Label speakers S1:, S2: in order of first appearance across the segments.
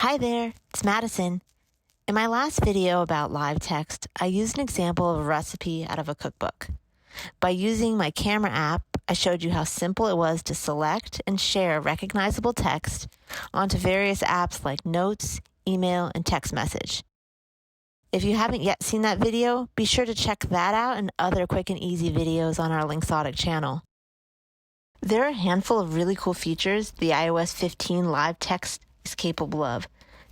S1: Hi there, it's Madison. In my last video about live text, I used an example of a recipe out of a cookbook. By using my camera app, I showed you how simple it was to select and share recognizable text onto various apps like Notes, email, and text message. If you haven't yet seen that video, be sure to check that out and other quick and easy videos on our Linksodic channel. There are a handful of really cool features the iOS 15 live text is capable of.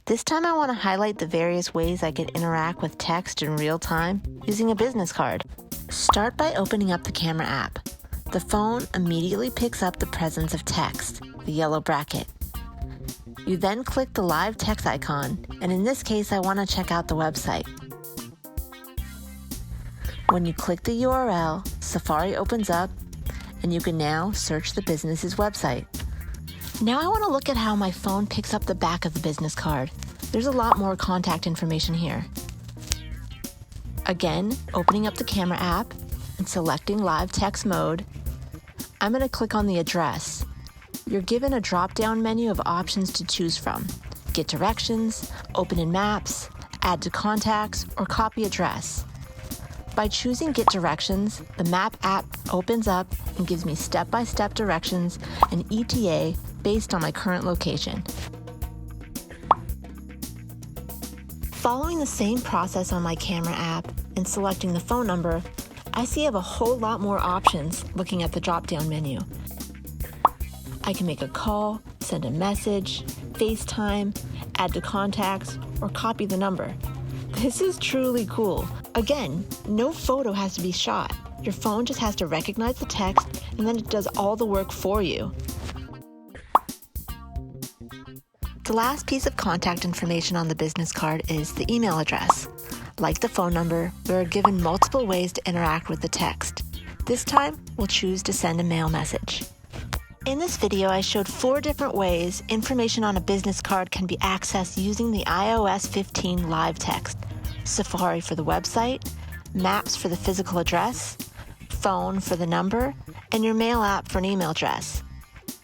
S1: This time I want to highlight the various ways I can interact with text in real time using a business card. Start by opening up the camera app. The phone immediately picks up the presence of text, the yellow bracket. You then click the live text icon, and in this case I want to check out the website. When you click the URL, Safari opens up, and you can now search the business's website. Now I want to look at how my phone picks up the back of the business card. There's a lot more contact information here. Again, opening up the camera app and selecting live text mode, I'm going to click on the address. You're given a drop-down menu of options to choose from: get directions, open in maps, add to contacts, or copy address. By choosing Get Directions, the Map app opens up and gives me step-by-step directions and ETA based on my current location. Following the same process on my camera app and selecting the phone number, I see I have a whole lot more options looking at the drop-down menu. I can make a call, send a message, FaceTime, add to contacts, or copy the number. This is truly cool. Again, no photo has to be shot. Your phone just has to recognize the text, and then it does all the work for you. The last piece of contact information on the business card is the email address. Like the phone number, we are given multiple ways to interact with the text. This time, we'll choose to send a mail message. In this video, I showed 4 different ways information on a business card can be accessed using the iOS 15 live text: Safari for the website, Maps for the physical address, Phone for the number, and your mail app for an email address.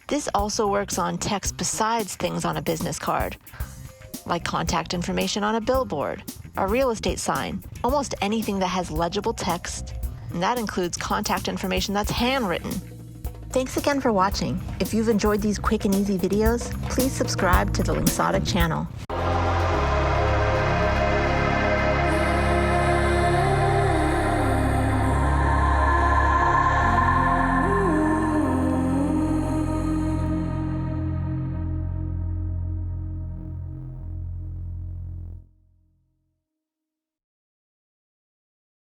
S1: This also works on text besides things on a business card, like contact information on a billboard, a real estate sign, almost anything that has legible text, and that includes contact information that's handwritten. Thanks again for watching. If you've enjoyed these quick and easy videos, please subscribe to the Linksodic channel.